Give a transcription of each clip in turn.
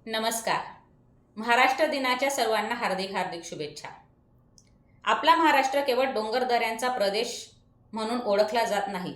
नमस्कार. महाराष्ट्र दिनाच्या सर्वांना हार्दिक हार्दिक शुभेच्छा. आपला महाराष्ट्र केवळ डोंगरदऱ्यांचा प्रदेश म्हणून ओळखला जात नाही,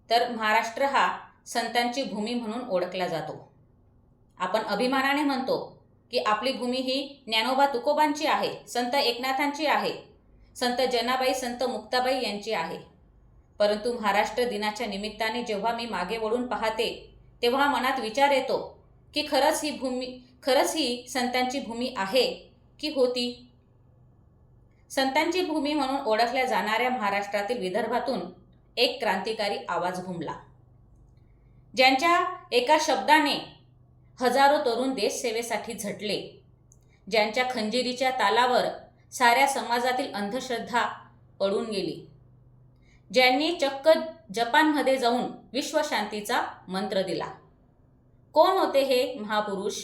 तर महाराष्ट्र हा संतांची भूमी म्हणून ओळखला जातो. आपण अभिमानाने म्हणतो की आपली भूमी ही ज्ञानोबा तुकोबांची आहे, संत एकनाथांची आहे, संत जनाबाई, संत मुक्ताबाई यांची आहे. परंतु महाराष्ट्र दिनाच्या निमित्ताने जेव्हा मी मागे वळून पाहते, तेव्हा मनात विचार येतो की खरंच ही संतांची भूमी आहे की होती. संतांची भूमी म्हणून ओळखल्या जाणाऱ्या महाराष्ट्रातील विदर्भातून एक क्रांतिकारी आवाज घुमला, ज्यांच्या एका शब्दाने हजारो तरुण देशसेवेसाठी झटले, ज्यांच्या खंजिरीच्या तालावर साऱ्या समाजातील अंधश्रद्धा पळून गेली, ज्यांनी चक्क जपानमध्ये जाऊन विश्वशांतीचा मंत्र दिला. कोण होते हे महापुरुष?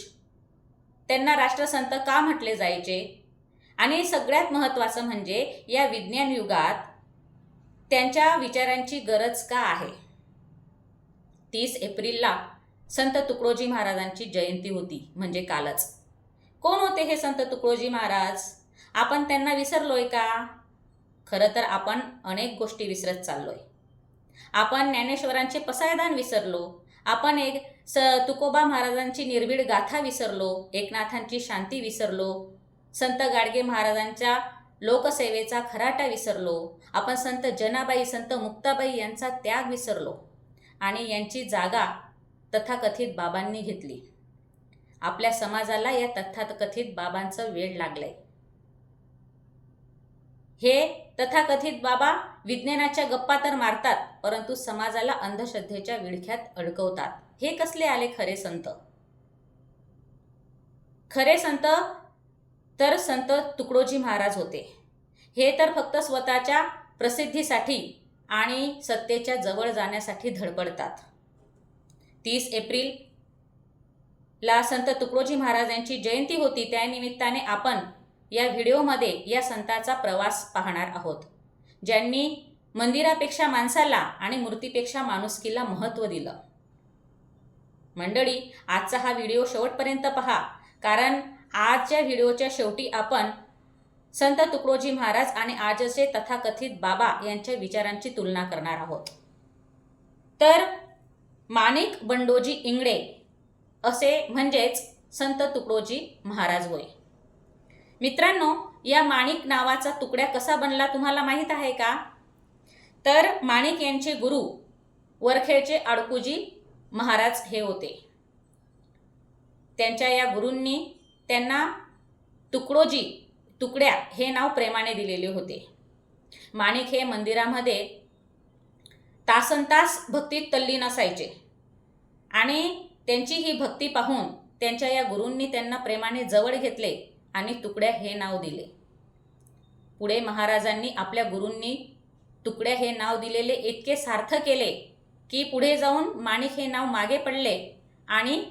त्यांना राष्ट्रसंत का म्हटले जायचे? आणि सगळ्यात महत्त्वाचं म्हणजे या विज्ञान युगात त्यांच्या विचारांची गरज का आहे? 30 एप्रिलला संत तुकडोजी महाराजांची जयंती होती, म्हणजे कालच. कोण होते हे संत तुकडोजी महाराज? आपण त्यांना विसरलोय का? खरं तर आपण अनेक गोष्टी विसरत चाललोय. आपण ज्ञानेश्वरांचे पसायदान विसरलो, आपण तुकोबा महाराजांची निर्भीड गाथा विसरलो, एकनाथांची शांती विसरलो, संत गाडगे महाराजांच्या लोकसेवेचा खराटा विसरलो, आपण संत जनाबाई, संत मुक्ताबाई यांचा त्याग विसरलो आणि यांची जागा तथाकथित बाबांनी घेतली. आपल्या समाजाला या तथाकथित बाबांचं वेड लागलंय. हे तथाकथित बाबा विज्ञानाच्या गप्पा तर मारतात, परंतु समाजाला अंधश्रद्धेच्या विळख्यात अडकवतात. हे कसले आले खरे संत? खरे संत तर संत तुकडोजी महाराज होते. हे तर फक्त स्वतःच्या प्रसिद्धीसाठी आणि सत्तेच्या जवळ जाण्यासाठी धडपडतात. 30 एप्रिलला संत तुकडोजी महाराज यांची जयंती होती. त्यानिमित्ताने आपण या व्हिडिओमध्ये या संतांचा प्रवास पाहणार आहोत, ज्यांनी मंदिरापेक्षा माणसाला आणि मूर्तीपेक्षा माणुसकीला महत्त्व दिलं. मंडळी, आजचा हा व्हिडिओ शेवटपर्यंत पहा, कारण आजच्या व्हिडिओच्या शेवटी आपण संत तुकडोजी महाराज आणि आजचे तथाकथित बाबा यांच्या विचारांची तुलना करणार आहोत. तर माणिक बंडोजी इंगळे असे म्हणजेच संत तुकडोजी महाराज होय. मित्रांनो, या माणिक नावाचा तुकड्या कसा बनला तुम्हाला माहीत आहे का? तर माणिक यांचे गुरु वरखेडचे आडकुजी महाराज हे होते. त्यांच्या या गुरूंनी त्यांना तुकड्या हे नाव प्रेमाने दिलेले होते. माणिक हे मंदिरामध्ये तासनतास भक्तीत तल्लीन असायचे आणि त्यांची ही भक्ती पाहून त्यांच्या या गुरूंनी त्यांना प्रेमाने जवळ घेतले आणि तुकड्या हे नाव दिले. पुढे महाराजांनी आपल्या गुरूंनी तुकड्या हे नाव दिलेले इतके सार्थ केले की पुढे जाऊन माणिक हे नाव मागे पडले आणि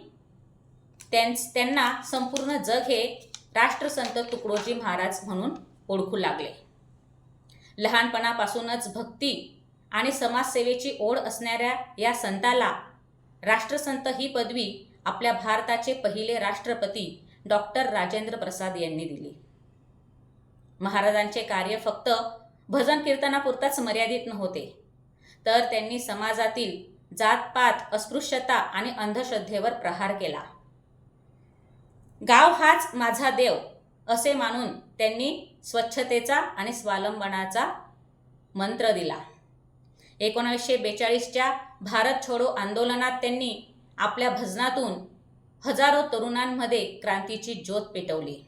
त्यांना संपूर्ण जग हे राष्ट्रसंत तुकडोजी महाराज म्हणून ओळखू लागले. लहानपणापासूनच भक्ती आणि समाजसेवेची ओढ असणाऱ्या या संताला राष्ट्रसंत ही पदवी आपल्या भारताचे पहिले राष्ट्रपती डॉक्टर राजेंद्र प्रसाद यांनी दिली. महाराजांचे कार्य फक्त भजन कीर्तनापुरताच मर्यादित नव्हते, तर त्यांनी समाजातील जातपात, अस्पृश्यता आणि अंधश्रद्धेवर प्रहार केला. गाव हाच माझा देव असे मानून त्यांनी स्वच्छतेचा आणि स्वावलंबनाचा मंत्र दिला. 1942च्या भारत छोडो आंदोलनात त्यांनी आपल्या भजनातून हजारो तरुणांमध्ये क्रांतीची ज्योत पेटवली.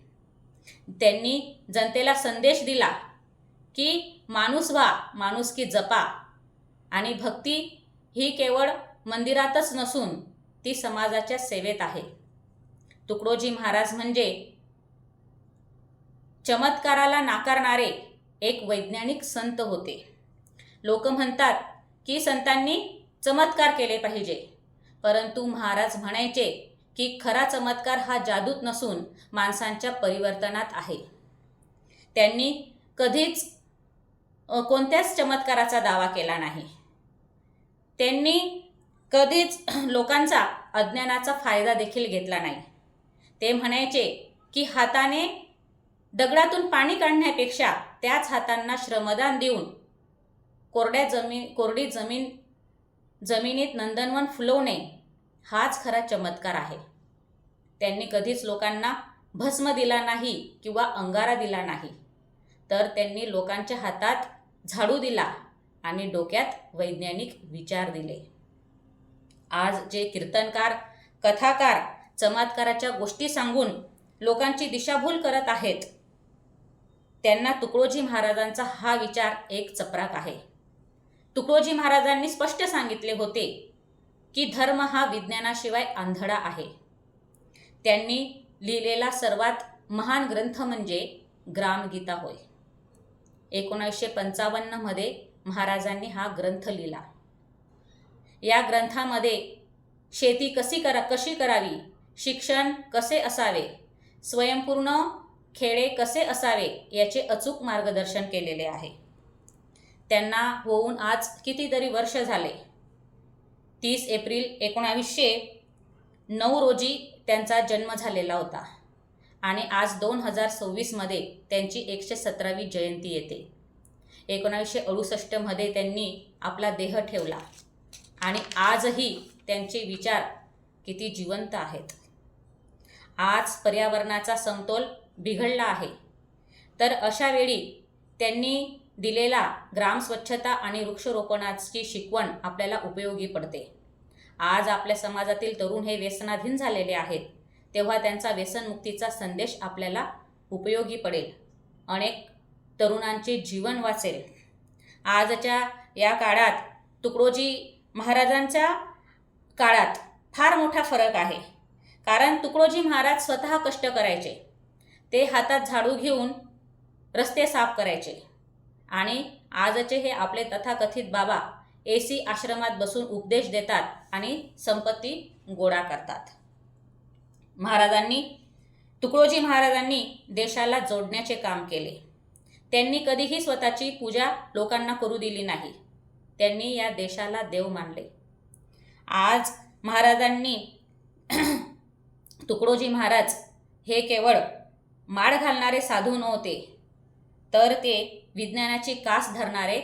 त्यांनी जनतेला संदेश दिला की माणूस व्हा, माणुसकी जपा आणि भक्ती ही केवळ मंदिरातच नसून ती समाजाच्या सेवेत आहे. तुकडोजी महाराज म्हणजे चमत्काराला नाकारणारे एक वैज्ञानिक संत होते. लोक म्हणतात की संतांनी चमत्कार केले पाहिजे, परंतु महाराज म्हणायचे की खरा चमत्कार हा जादूत नसून माणसांच्या परिवर्तनात आहे. त्यांनी कधीच कोणत्याच चमत्काराचा दावा केला नाही. त्यांनी कधीच लोकांचा अज्ञानाचा फायदा देखील घेतला नाही. ते म्हणायचे की हाताने दगडातून पाणी काढण्यापेक्षा त्याच हातांना श्रमदान देऊन कोरडी जमिनीत नंदनवन फुलवणे हाच खरा चमत्कार आहे. त्यांनी कधीच लोकांना भस्म दिला नाही किंवा अंगारा दिला नाही, तर त्यांनी लोकांच्या हातात झाडू दिला आणि डोक्यात वैज्ञानिक विचार दिले. आज जे कीर्तनकार, कथाकार चमत्काराच्या गोष्टी सांगून लोकांची दिशाभूल करत आहेत, त्यांना तुकडोजी महाराजांचा हा विचार एक चपराक आहे. तुकडोजी महाराजांनी स्पष्ट सांगितले होते की धर्म हा विज्ञानाशिवाय आंधळा आहे. त्यांनी लिहिलेला सर्वात महान ग्रंथ म्हणजे ग्रामगीता होय. 1955 मध्ये महाराजांनी हा ग्रंथ लिहिला. या ग्रंथामध्ये शेती कशी करावी, शिक्षण कसे असावे, स्वयंपूर्ण खेडे कसे असावे याचे अचूक मार्गदर्शन केलेले आहे. त्यांना होऊन आज कितीतरी वर्ष झाले. 30 एप्रिल 1909 रोजी त्यांचा जन्म झालेला होता आणि आज 2026 मध्ये त्यांची 117वी जयंती येते. 1968 मध्ये त्यांनी आपला देह ठेवला आणि आजही त्यांचे विचार किती जिवंत आहेत. आज पर्यावरणाचा समतोल बिघडला आहे, तर अशा वेळी त्यांनी दिलेला ग्राम स्वच्छता आणि वृक्षरोपणाची शिकवण आपल्याला उपयोगी पडते. आज आपल्या समाजातील तरुण हे व्यसनाधीन झालेले आहेत, तेव्हा त्यांचा व्यसनमुक्तीचा संदेश आपल्याला उपयोगी पडेल. अनेक तरुणांचे जीवन वाचेल. आजच्या या काळात तुकडोजी महाराजांच्या काळात फार मोठा फरक आहे. कारण तुकडोजी महाराज स्वतः कष्ट करायचे. ते हातात झाडू घेऊन रस्ते साफ करायचे आणि आजचे हे आपले तथाकथित बाबा AC आश्रमात बसून उपदेश देतात आणि संपत्ती गोळा करतात. तुकडोजी महाराजांनी देशाला जोडण्याचे काम केले. त्यांनी कधीही स्वतःची पूजा लोकांना करू दिली नाही. त्यांनी या देशाला देव मानले. आज तुकडोजी महाराज हे केवळ माळ घालणारे साधू नव्हते, तर ते विज्ञानाची कास धरणारे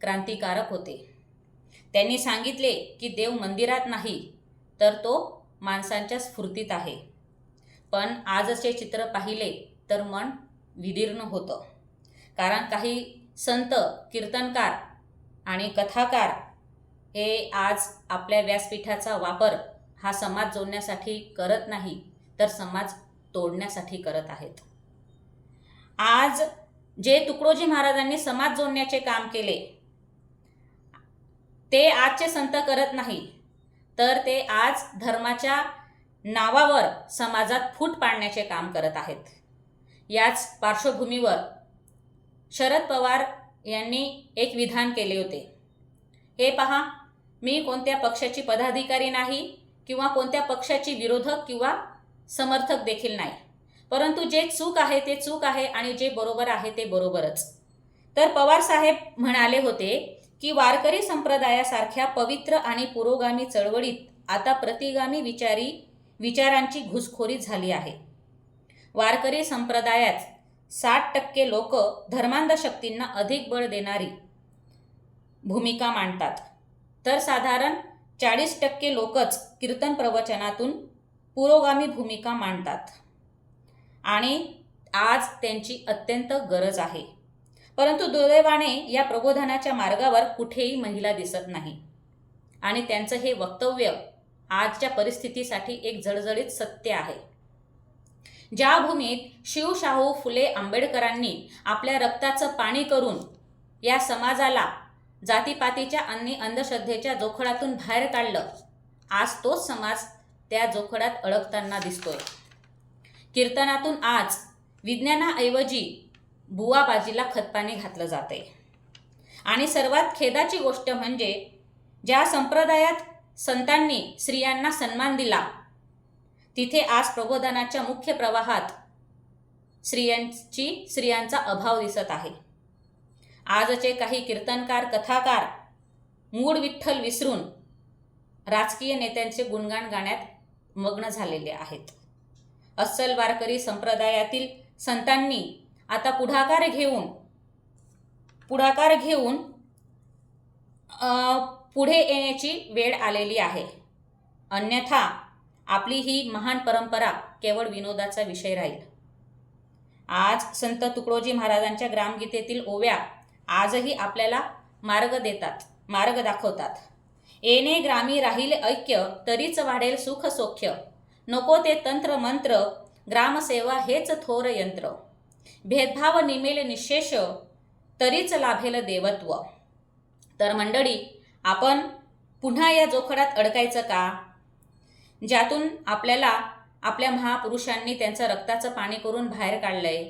क्रांतिकारक होते. त्यांनी सांगितले की देव मंदिरात नाही, तर तो माणसांच्या स्फूर्तीत आहे. पण आजचे चित्र पाहिले तर मन विदीर्ण होतं. कारण काही संत, कीर्तनकार आणि कथाकार हे आज आपल्या व्यासपीठाचा वापर हा समाज जोडण्यासाठी करत नाही, तर समाज तोडण्यासाठी करत आहेत. आज जे तुकडोजी महाराजांनी समाज जोडण्याचे काम केले, ते आजचे संत करत नाही, तर ते आज धर्माच्या नावावर समाजात फूट पाडण्याचे काम करत आहेत. याच पार्श्वभूमीवर शरद पवार यांनी एक विधान केले होते. हे पहा, मी कोणत्या पक्षाची पदाधिकारी नाही किंवा कोणत्या पक्षाची विरोधक किंवा समर्थक देखील नाही, परंतु जे चूक आहे ते चूक आहे आणि जे बरोबर आहे ते बरोबरच. तर पवार साहेब म्हणाले होते की वारकरी संप्रदायासारख्या पवित्र आणि पुरोगामी चळवळीत आता प्रतिगामी विचारांची घुसखोरी झाली आहे. वारकरी संप्रदायात 60% लोक धर्मांध शक्तींना अधिक बळ देणारी भूमिका मांडतात, तर साधारण 40% लोकच कीर्तन प्रवचनातून पुरोगामी भूमिका मांडतात आणि आज त्यांची अत्यंत गरज आहे. परंतु दुर्दैवाने या प्रबोधनाच्या मार्गावर कुठेही महिला दिसत नाही आणि त्यांचं हे वक्तव्य आजच्या परिस्थितीसाठी एक जळजळीत सत्य आहे. ज्या भूमीत शिवशाहू फुले आंबेडकरांनी आपल्या रक्ताचं पाणी करून या समाजाला जातीपातीच्या आणि अंधश्रद्धेच्या जोखडातून बाहेर काढलं, आज तोच समाज त्या जोखडात अडकताना दिसतोय. कीर्तनातून आज विज्ञानाऐवजी बुवाबाजीला खतपाणी घातलं जाते. आणि सर्वात खेदाची गोष्ट म्हणजे ज्या संप्रदायात संतांनी स्त्रियांना सन्मान दिला, तिथे आज प्रबोधनाच्या मुख्य प्रवाहात स्त्रियांचा अभाव दिसत आहे. आजचे काही कीर्तनकार, कथाकार मूळ विठ्ठल विसरून राजकीय नेत्यांचे गुणगान गाण्यात मग्न झालेले आहेत. अस्सल वारकरी संप्रदायातील संतांनी आता पुढाकार घेऊन पुढे येण्याची वेळ आलेली आहे. अन्यथा आपली ही महान परंपरा केवळ विनोदाचा विषय राहील. आज संत तुकडोजी महाराजांच्या ग्रामगीतेतील ओव्या आजही आपल्याला मार्ग दाखवतात. येणे ग्रामी राहील ऐक्य, तरीच वाढेल सुख सौख्य. नको ते तंत्र मंत्र, ग्रामसेवा हेच थोर यंत्र. भेदभाव निमेल निशेष, तरीच लाभेल देवत्व. तर मंडळी, आपण पुन्हा या जोखडात अडकायचं का, ज्यातून आपल्याला आपल्या महापुरुषांनी त्यांचं रक्ताचं पाणी करून बाहेर काढलंय?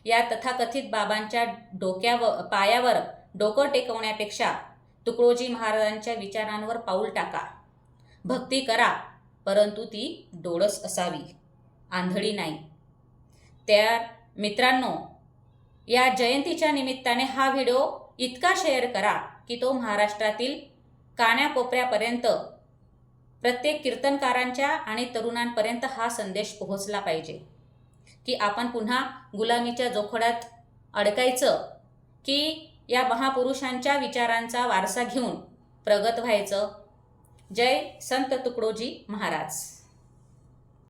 या तथाकथित बाबांच्या पायावर डोकं टेकवण्यापेक्षा तुकडोजी महाराजांच्या विचारांवर पाऊल टाका. भक्ती करा, परंतु ती डोळस असावी, आंधळी नाही. त्या मित्रांनो, या जयंतीच्या निमित्ताने हा व्हिडिओ इतका शेअर करा की तो महाराष्ट्रातील कानाकोपऱ्यापर्यंत, प्रत्येक कीर्तनकारांच्या आणि तरुणांपर्यंत हा संदेश पोहोचला पाहिजे की आपण पुन्हा गुलामीच्या जोखडात अडकायचं की या महापुरुषांच्या विचारांचा वारसा घेऊन प्रगत व्हायचं. जय संत तुकडोजी महाराज.